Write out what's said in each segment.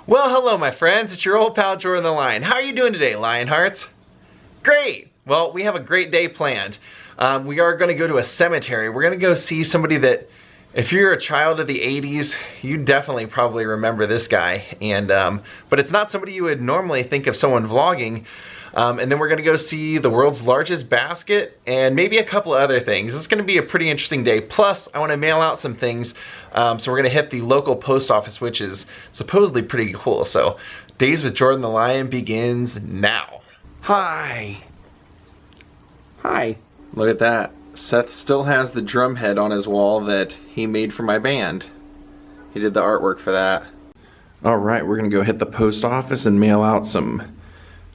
Well, hello my friends, it's your old pal Jordan the Lion. How are you doing today, Lionhearts? Great! Well, we have a great day planned. We are going to go to a cemetery. We're going to go see somebody that, if you're a child of the 80s, you definitely probably remember this guy. And but it's not somebody you would normally think of someone vlogging. And then we're going to go see the world's largest basket and maybe a couple of other things. It's going to be a pretty interesting day. Plus, I want to mail out some things. So we're going to hit the local post office, which is supposedly pretty cool. So Daze with Jordan the Lion begins now. Hi. Hi. Look at that. Seth still has the drum head on his wall that he made for my band. He did the artwork for that. Alright, we're going to go hit the post office and mail out some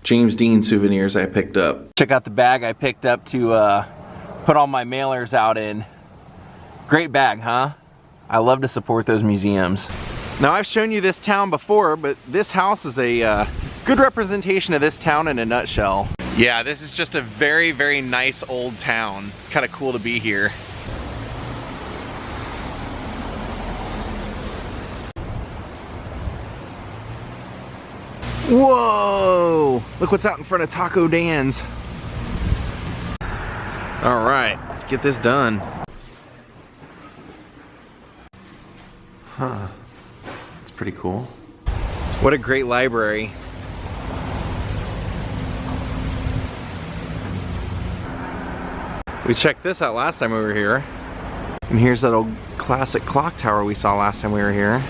James Dean souvenirs I picked up. Check out the bag I picked up to put all my mailers out in. Great bag, huh? I love to support those museums. Now I've shown you this town before, but this house is a good representation of this town in a nutshell. Yeah, this is just a very, very nice old town. It's kind of cool to be here. Whoa! Look what's out in front of Taco Dan's. All right, let's get this done. Huh. That's pretty cool. What a great library. We checked this out last time we were here. And here's that old classic clock tower we saw last time we were here.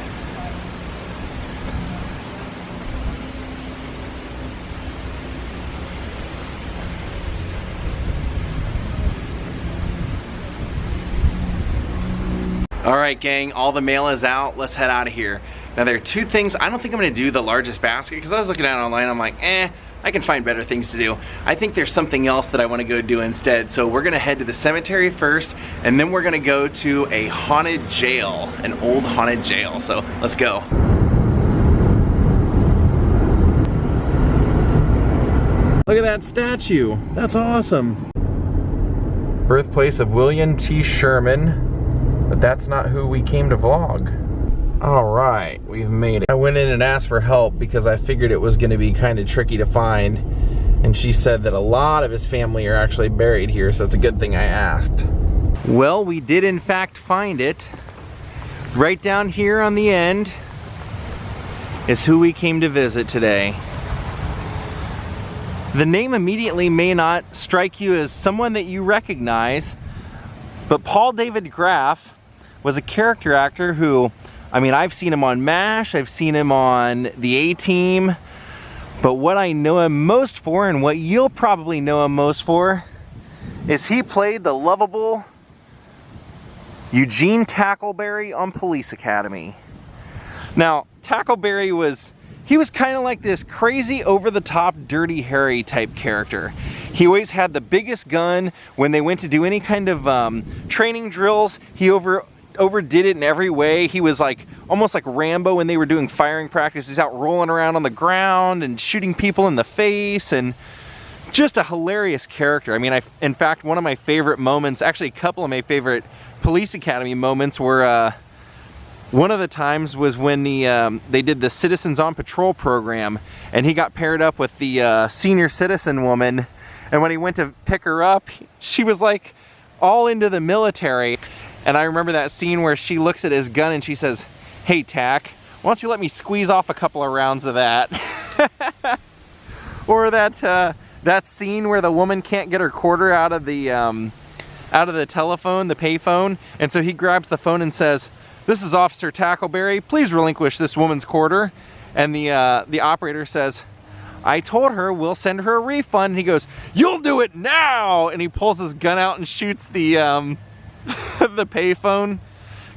Alright gang, all the mail is out. Let's head out of here. Now there are two things. I don't think I'm going to do the largest basket because I was looking at it online. I'm like, I can find better things to do. I think there's something else that I want to go do instead. So we're gonna head to the cemetery first, and then we're gonna go to a haunted jail, an old haunted jail. So let's go. Look at that statue. That's awesome. Birthplace of William T. Sherman, but that's not who we came to vlog. All right, we've made it. I went in and asked for help because I figured it was going to be kind of tricky to find. And she said that a lot of his family are actually buried here, so it's a good thing I asked. Well, we did in fact find it. Right down here on the end is who we came to visit today. The name immediately may not strike you as someone that you recognize, but Paul David Graff was a character actor who, I mean, I've seen him on MASH, I've seen him on the A-Team, but what I know him most for, and what you'll probably know him most for, is he played the lovable Eugene Tackleberry on Police Academy. Now, Tackleberry was kind of like this crazy, over-the-top, Dirty Harry type character. He always had the biggest gun. When they went to do any kind of training drills, he overdid it in every way. He was like almost like Rambo when they were doing firing practice. He's out rolling around on the ground and shooting people in the face, and just a hilarious character. I mean, in fact, one of my favorite moments, actually a couple of my favorite Police Academy moments were one of the times was when they did the Citizens on Patrol program, and he got paired up with the senior citizen woman, and when he went to pick her up, she was like all into the military. And I remember that scene where she looks at his gun and she says, "Hey Tack, why don't you let me squeeze off a couple of rounds of that?" Or that scene where the woman can't get her quarter out of the telephone, the payphone, and so he grabs the phone and says, "This is Officer Tackleberry. Please relinquish this woman's quarter." And the operator says, "I told her we'll send her a refund." And he goes, "You'll do it now!" And he pulls his gun out and shoots the the payphone.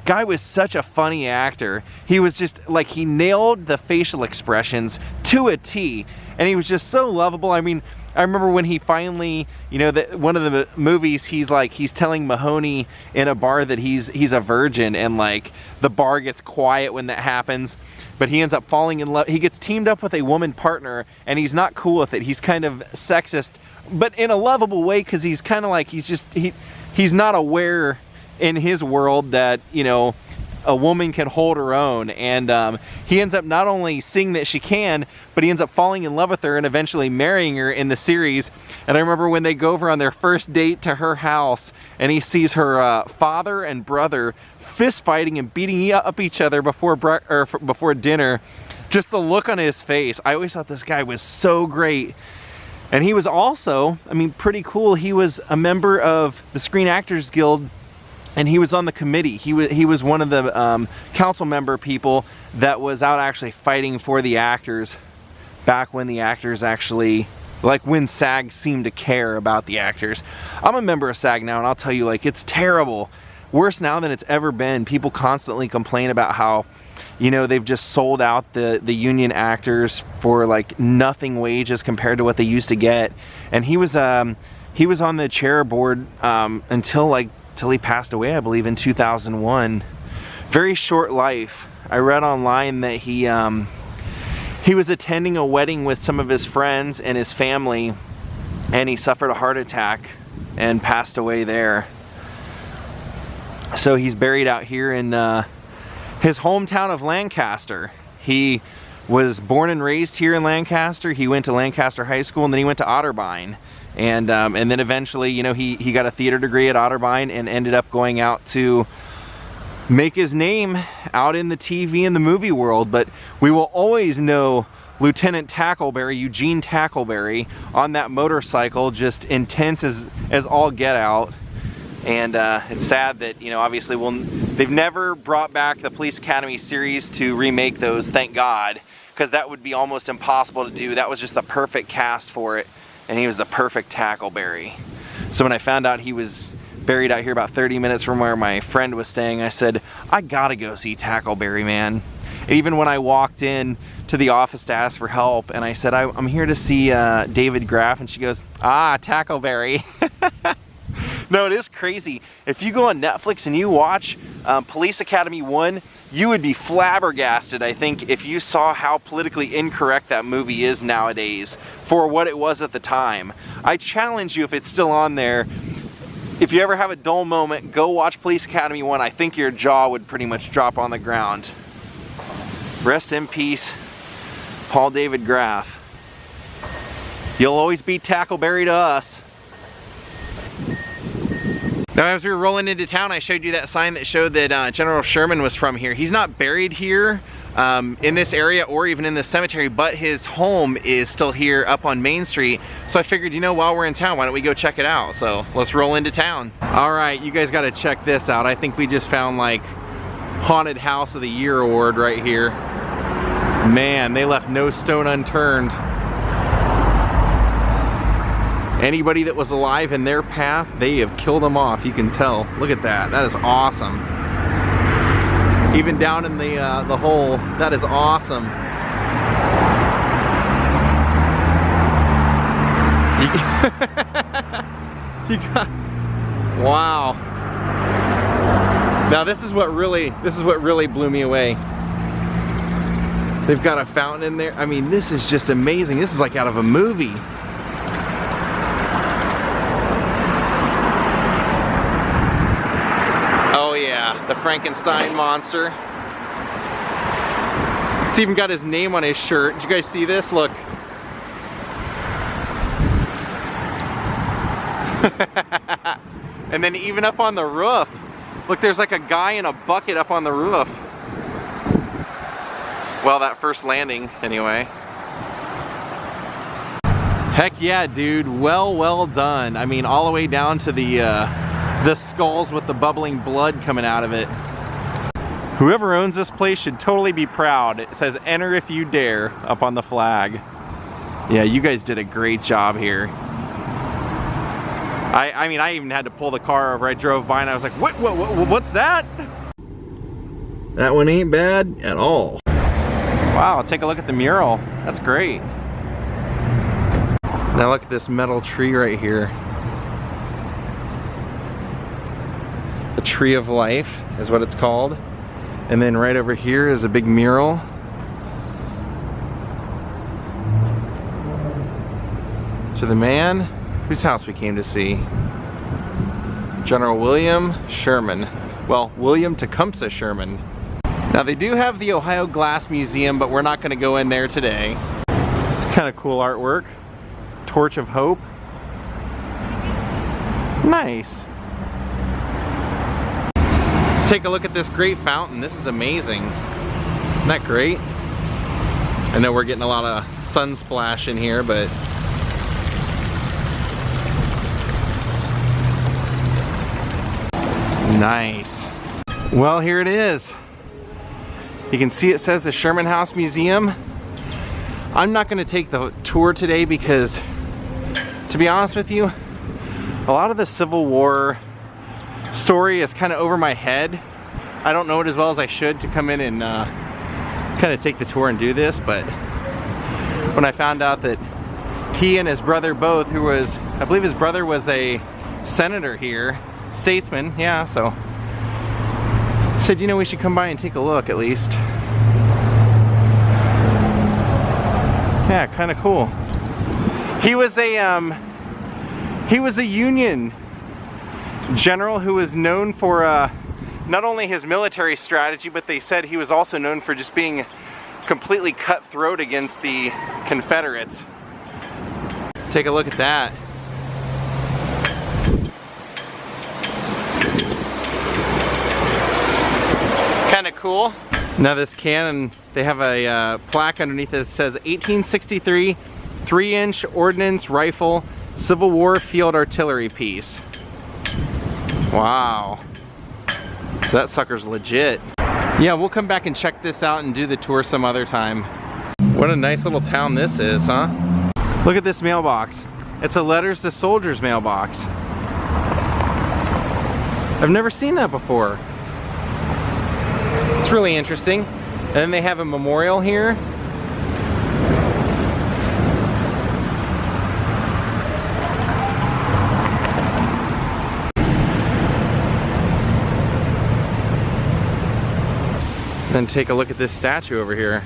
Guy was such a funny actor. He was just like, he nailed the facial expressions to a T, and he was just so lovable. I mean, I remember when he finally, you know, one of the movies, he's telling Mahoney in a bar that he's a virgin, and like the bar gets quiet when that happens, but he ends up falling in love. He gets teamed up with a woman partner, and he's not cool with it. He's kind of sexist, but in a lovable way, because he's kind of like, he's not aware in his world that, you know, a woman can hold her own, and he ends up not only seeing that she can, but he ends up falling in love with her and eventually marrying her in the series. And I remember when they go over on their first date to her house, and he sees her father and brother fist fighting and beating up each other before dinner. Just the look on his face. I always thought this guy was so great. And he was also, I mean, pretty cool. He was a member of the Screen Actors Guild, and he was on the committee. He was one of the council member people that was out actually fighting for the actors back when the actors actually, like when SAG seemed to care about the actors. I'm a member of SAG now, and I'll tell you, like, it's terrible. Worse now than it's ever been. People constantly complain about how, you know, they've just sold out the union actors for like nothing wages compared to what they used to get. And he was on the chair board until he passed away, I believe, in 2001. Very short life. I read online that he was attending a wedding with some of his friends and his family, and he suffered a heart attack and passed away there. So he's buried out here in his hometown of Lancaster. He was born and raised here in Lancaster. He went to Lancaster High School, and then he went to Otterbein. And then eventually, you know, he got a theater degree at Otterbein and ended up going out to make his name out in the TV and the movie world. But we will always know Lieutenant Tackleberry, Eugene Tackleberry, on that motorcycle, just intense as all get out. And it's sad that, you know, obviously they've never brought back the Police Academy series to remake those, thank God, because that would be almost impossible to do. That was just the perfect cast for it, and he was the perfect Tackleberry. So when I found out he was buried out here about 30 minutes from where my friend was staying, I said, I gotta go see Tackleberry, man. And even when I walked in to the office to ask for help, and I said, I'm here to see David Graff, and she goes, ah, Tackleberry. No, it is crazy. If you go on Netflix and you watch Police Academy 1, you would be flabbergasted, I think, if you saw how politically incorrect that movie is nowadays for what it was at the time. I challenge you, if it's still on there, if you ever have a dull moment, go watch Police Academy 1. I think your jaw would pretty much drop on the ground. Rest in peace, Paul David Graff. You'll always be Tackleberry to us. Now, as we were rolling into town, I showed you that sign that showed that General Sherman was from here. He's not buried here in this area or even in this cemetery, but his home is still here up on Main Street. So I figured, you know, while we're in town, why don't we go check it out? So let's roll into town. All right, you guys got to check this out. I think we just found like Haunted House of the Year award right here. Man, they left no stone unturned. Anybody that was alive in their path, they have killed them off, you can tell. Look at that, that is awesome. Even down in the hole, that is awesome. Wow. Now this is what really blew me away. They've got a fountain in there. I mean, this is just amazing. This is like out of a movie. The Frankenstein monster. It's even got his name on his shirt. Did you guys see this? Look. And then even up on the roof. Look, there's like a guy in a bucket up on the roof. Well, that first landing, anyway. Heck yeah, dude. Well done. I mean, all the way down to the skulls with the bubbling blood coming out of it. Whoever owns this place should totally be proud. It says enter if you dare up on the flag. Yeah, you guys did a great job here. I mean, I even had to pull the car over. I drove by and I was like, what's that? That one ain't bad at all. Wow, take a look at the mural. That's great. Now look at this metal tree right here. The Tree of Life is what it's called. And then right over here is a big mural. To the man whose house we came to see. General William Sherman. Well, William Tecumseh Sherman. Now they do have the Ohio Glass Museum, but we're not going to go in there today. It's kind of cool artwork. Torch of Hope. Nice. Let's take a look at this great fountain. This is amazing. Isn't that great? I know we're getting a lot of sun splash in here, but nice. Well, here it is. You can see it says the Sherman House Museum. I'm not going to take the tour today because, to be honest with you, a lot of the Civil War story is kind of over my head. I don't know it as well as I should to come in and kind of take the tour and do this, but when I found out that he and his brother both, who was, I believe his brother was a senator here, statesman, yeah, so I said, you know, we should come by and take a look at least. Yeah, kind of cool. He was a Union general who was known for not only his military strategy, but they said he was also known for just being completely cutthroat against the Confederates. Take a look at that. Kind of cool. Now this cannon, they have a plaque underneath it that says 1863 3-inch ordnance rifle Civil War field artillery piece. Wow. So that sucker's legit. Yeah, we'll come back and check this out and do the tour some other time. What a nice little town this is, huh? Look at this mailbox. It's a letters to soldiers mailbox. I've never seen that before. It's really interesting. And then they have a memorial here. Then take a look at this statue over here.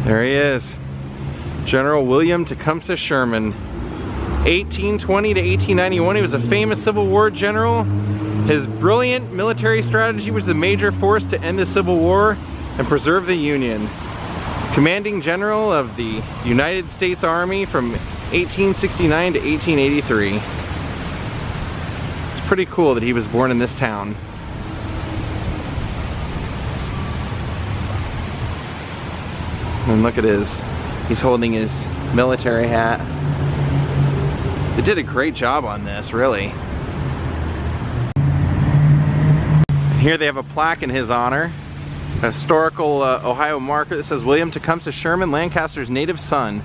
There he is. General William Tecumseh Sherman. 1820 to 1891, he was a famous Civil War general. His brilliant military strategy was the major force to end the Civil War and preserve the Union. Commanding General of the United States Army from 1869 to 1883. It's pretty cool that he was born in this town. And look at he's holding his military hat. They did a great job on this, really. And here they have a plaque in his honor. A historical Ohio marker that says William Tecumseh Sherman, Lancaster's native son.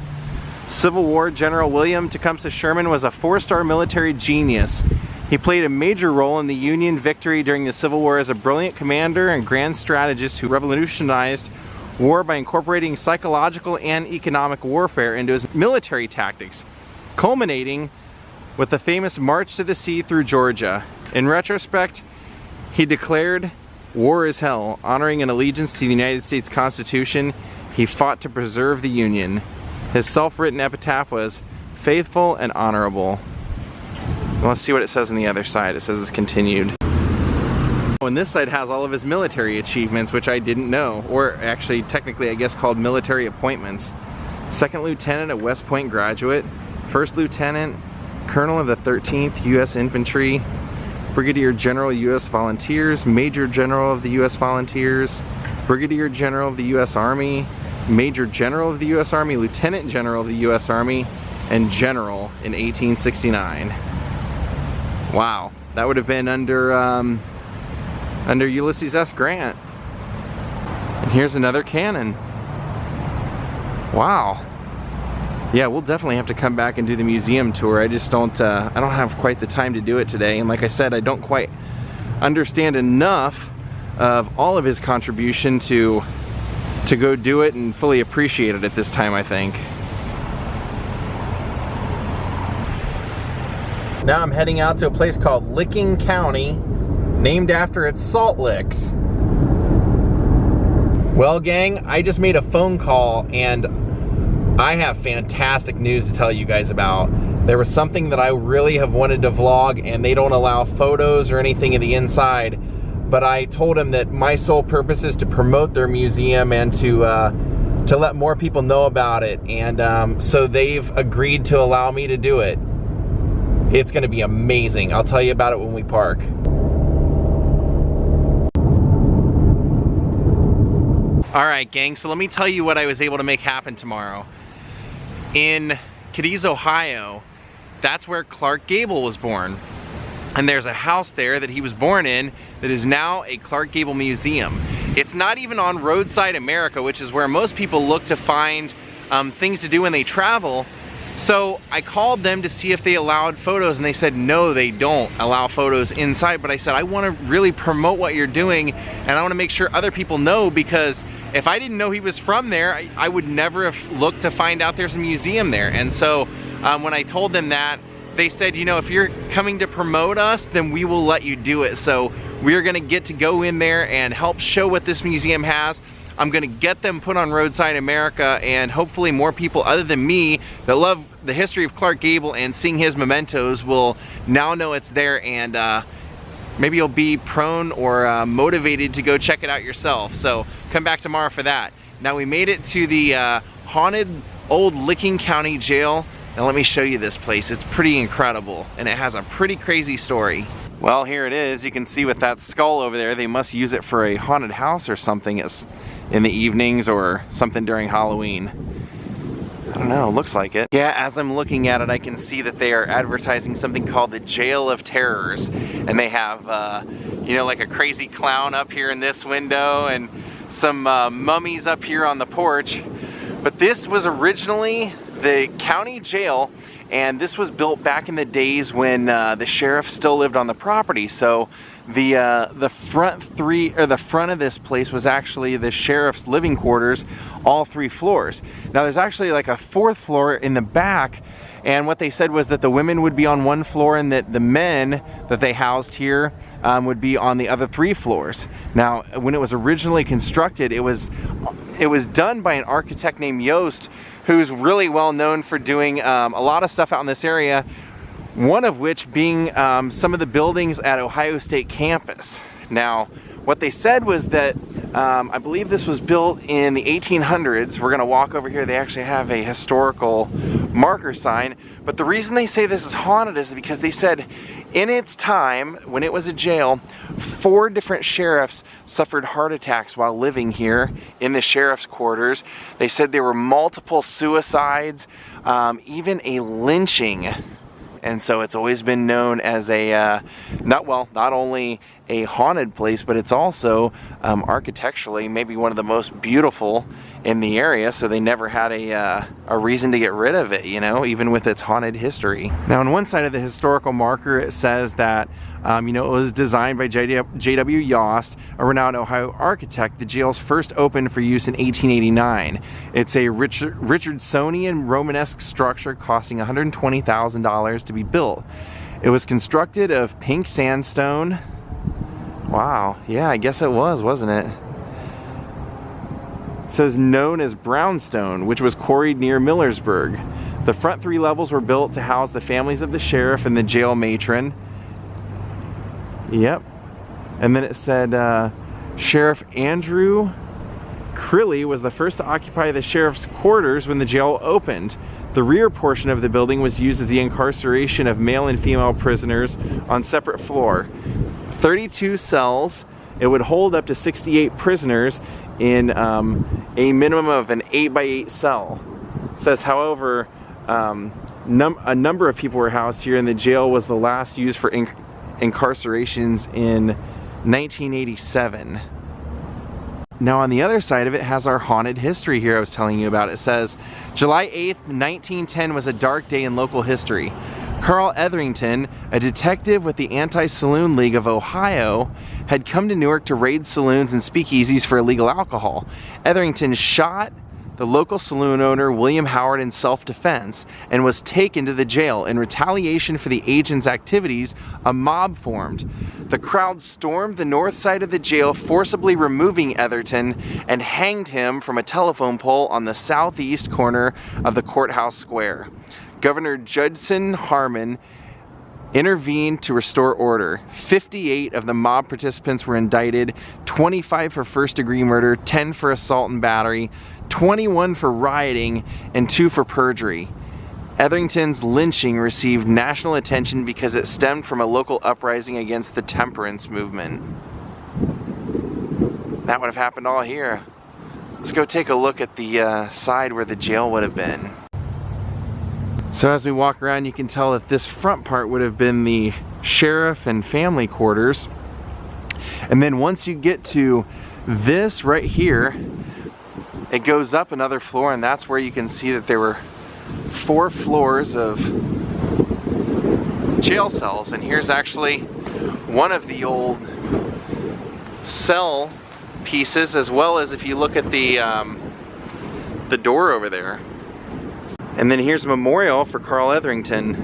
Civil War General William Tecumseh Sherman was a 4-star military genius. He played a major role in the Union victory during the Civil War as a brilliant commander and grand strategist who revolutionized war by incorporating psychological and economic warfare into his military tactics, culminating with the famous March to the Sea through Georgia. In retrospect, he declared, "War is hell," honoring an allegiance to the United States Constitution. He fought to preserve the Union. His self-written epitaph was, "Faithful and honorable." Let's see what it says on the other side. It says it's continued. And this side has all of his military achievements, which I didn't know, or actually technically I guess called military appointments. 2nd Lieutenant, a West Point graduate, 1st Lieutenant, Colonel of the 13th U.S. Infantry, Brigadier General U.S. Volunteers, Major General of the U.S. Volunteers, Brigadier General of the U.S. Army, Major General of the U.S. Army, Lieutenant General of the U.S. Army, and General in 1869. Wow, that would have been under Ulysses S. Grant. And here's another cannon. Wow. Yeah, we'll definitely have to come back and do the museum tour. I just don't, I don't have quite the time to do it today. And like I said, I don't quite understand enough of all of his contribution to go do it and fully appreciate it at this time, I think. Now I'm heading out to a place called Licking County, named after its salt licks. Well, gang, I just made a phone call and I have fantastic news to tell you guys about. There was something that I really have wanted to vlog, and they don't allow photos or anything in the inside, but I told them that my sole purpose is to promote their museum and to let more people know about it, and so they've agreed to allow me to do it. It's gonna be amazing. I'll tell you about it when we park. All right, gang, so let me tell you what I was able to make happen tomorrow. In Cadiz, Ohio, that's where Clark Gable was born. And there's a house there that he was born in that is now a Clark Gable museum. It's not even on Roadside America, which is where most people look to find things to do when they travel. So I called them to see if they allowed photos, and they said no, they don't allow photos inside. But I said I want to really promote what you're doing, and I want to make sure other people know, because if I didn't know he was from there, I would never have looked to find out there's a museum there. And so when I told them that, they said, you know, if you're coming to promote us, then we will let you do it. So we're gonna get to go in there and help show what this museum has. I'm gonna get them put on Roadside America, and hopefully more people other than me that love the history of Clark Gable and seeing his mementos will now know it's there, and maybe you'll be prone or motivated to go check it out yourself. So come back tomorrow for that. Now we made it to the haunted old Licking County Jail. Now let me show you this place. It's pretty incredible, and it has a pretty crazy story. Well, here it is. You can see with that skull over there, they must use it for a haunted house or something in the evenings or something during Halloween. I don't know, looks like it. Yeah, as I'm looking at it, I can see that they are advertising something called the Jail of Terrors. And they have, you know, like a crazy clown up here in this window and some mummies up here on the porch. But this was originally the county jail, and this was built back in the days when the sheriff still lived on the property. So the front of this place was actually the sheriff's living quarters, all 3 floors. Now there's actually like a 4th floor in the back, and what they said was that the women would be on 1 floor and that the men that they housed here would be on the other 3 floors. Now when it was originally constructed, it was done by an architect named Yost, who's really well known for doing a lot of stuff out in this area, one of which being some of the buildings at Ohio State campus. Now, what they said was that I believe this was built in the 1800s. We're gonna walk over here. They actually have a historical marker sign, but the reason they say this is haunted is because they said in its time, when it was a jail, 4 different sheriffs suffered heart attacks while living here in the sheriff's quarters. They said there were multiple suicides, even a lynching. And so it's always been known as a, not only a haunted place, but it's also architecturally maybe one of the most beautiful in the area. So they never had a reason to get rid of it, you know, even with its haunted history. Now on one side of the historical marker, it says that, you know, it was designed by J.W. Yost, a renowned Ohio architect. The jail's first opened for use in 1889. It's a Richardsonian Romanesque structure costing $120,000 to be built. It was constructed of pink sandstone. Wow, yeah, I guess it was, wasn't it? It says known as brownstone, which was quarried near Millersburg. The front 3 levels were built to house the families of the sheriff and the jail matron. Yep. And then it said Sheriff Andrew Crilly was the first to occupy the sheriff's quarters when the jail opened. The rear portion of the building was used as the incarceration of male and female prisoners on separate floor. 32 cells. It would hold up to 68 prisoners in a minimum of an 8x8 cell. It says, however, a number of people were housed here, and the jail was the last used for incarcerations in 1987. Now on the other side of it has our haunted history here I was telling you about. It says, July 8th, 1910 was a dark day in local history. Carl Etherington, a detective with the Anti-Saloon League of Ohio, had come to Newark to raid saloons and speakeasies for illegal alcohol. Etherington shot the local saloon owner William Howard in self-defense and was taken to the jail. In retaliation for the agent's activities, a mob formed. The crowd stormed the north side of the jail, forcibly removing Etherton and hanged him from a telephone pole on the southeast corner of the courthouse square. Governor Judson Harmon intervened to restore order. 58 of the mob participants were indicted, 25 for first-degree murder, 10 for assault and battery, 21 for rioting, and 2 for perjury. Etherington's lynching received national attention because it stemmed from a local uprising against the temperance movement. That would have happened all here. Let's go take a look at the side where the jail would have been. So as we walk around, you can tell that this front part would have been the sheriff and family quarters. And then once you get to this right here, it goes up another floor, and that's where you can see that there were 4 floors of jail cells. And here's actually one of the old cell pieces, as well as if you look at the door over there. And then here's a memorial for Carl Etherington.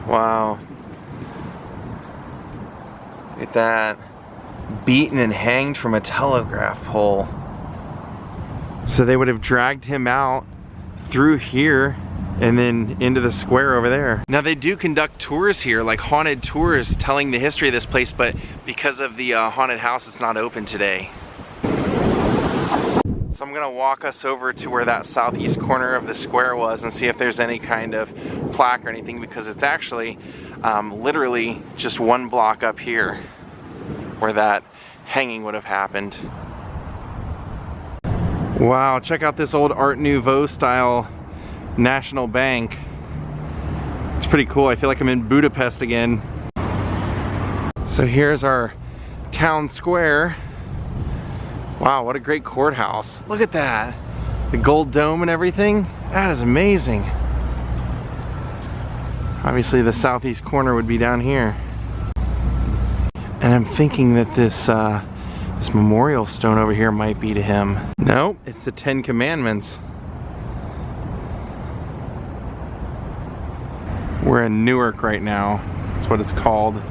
Wow. Look at that. Beaten and hanged from a telegraph pole. So they would have dragged him out through here and then into the square over there. Now they do conduct tours here, like haunted tours telling the history of this place, but because of the haunted house, it's not open today. So I'm gonna walk us over to where that southeast corner of the square was and see if there's any kind of plaque or anything, because it's actually literally just 1 block up here where that hanging would have happened. Wow, check out this old Art Nouveau style National Bank. It's pretty cool. I feel like I'm in Budapest again. So here's our town square. Wow, what a great courthouse. Look at that. The gold dome and everything. That is amazing. Obviously the southeast corner would be down here. And I'm thinking that this memorial stone over here might be to him. No, it's the 10 Commandments. We're in Newark right now. That's what it's called.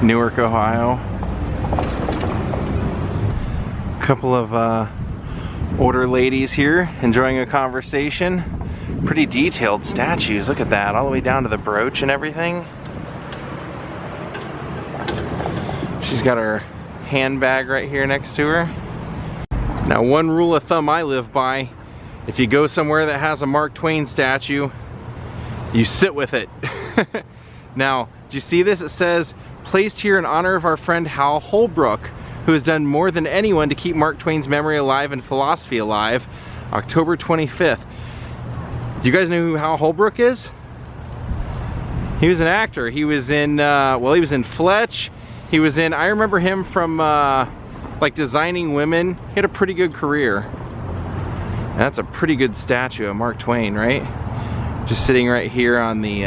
Newark, Ohio. Couple of older ladies here enjoying a conversation. Pretty detailed statues. Look at that, all the way down to the brooch and everything. She's got her handbag right here next to her. Now, one rule of thumb I live by: if you go somewhere that has a Mark Twain statue, you sit with it. Now, do you see this? It says, "Placed here in honor of our friend Hal Holbrook, who has done more than anyone to keep Mark Twain's memory alive and philosophy alive, October 25th. Do you guys know who Hal Holbrook is? He was an actor. He was in, well, he was in Fletch. He was in, I remember him from like Designing Women. He had a pretty good career. And that's a pretty good statue of Mark Twain, right? Just sitting right here on the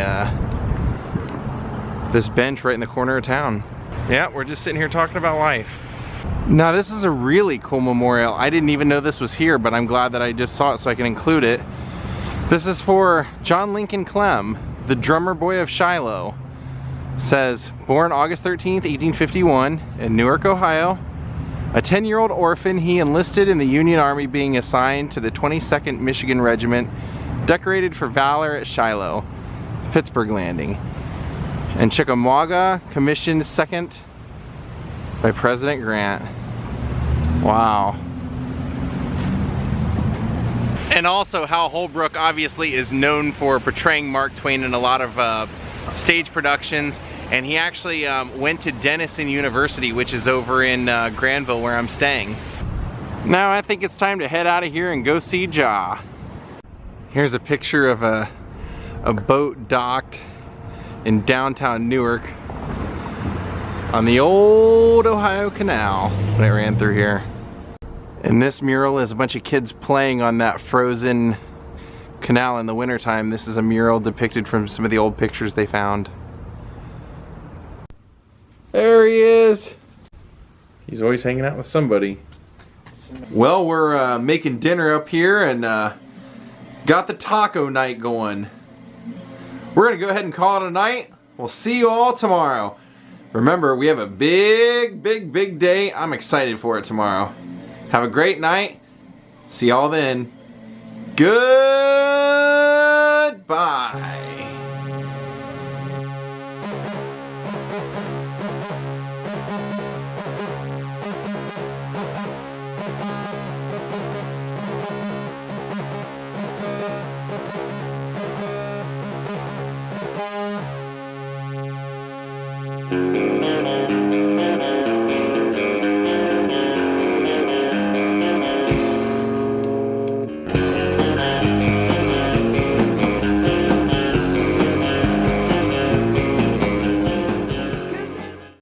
this bench right in the corner of town. Yeah, we're just sitting here talking about life. Now this is a really cool memorial. I didn't even know this was here, but I'm glad that I just saw it so I can include it. This is for John Lincoln Clem, the drummer boy of Shiloh. Says, born August 13th, 1851 in Newark, Ohio. A 10-year-old orphan, he enlisted in the Union Army, being assigned to the 22nd Michigan Regiment, decorated for valor at Shiloh, Pittsburgh Landing, and Chickamauga, commissioned 2nd by President Grant. Wow. And also, Hal Holbrook obviously is known for portraying Mark Twain in a lot of stage productions, and he actually went to Denison University, which is over in Granville, where I'm staying. Now I think it's time to head out of here and go see Ja. Here's a picture of a boat docked in downtown Newark on the old Ohio Canal that I ran through here. And this mural is a bunch of kids playing on that frozen canal in the wintertime. This is a mural depicted from some of the old pictures they found. There he is! He's always hanging out with somebody. Well, we're making dinner up here and got the taco night going. We're gonna go ahead and call it a night. We'll see you all tomorrow. Remember, we have a big day. I'm excited for it tomorrow. Have a great night. See y'all then. Goodbye. Mm-hmm.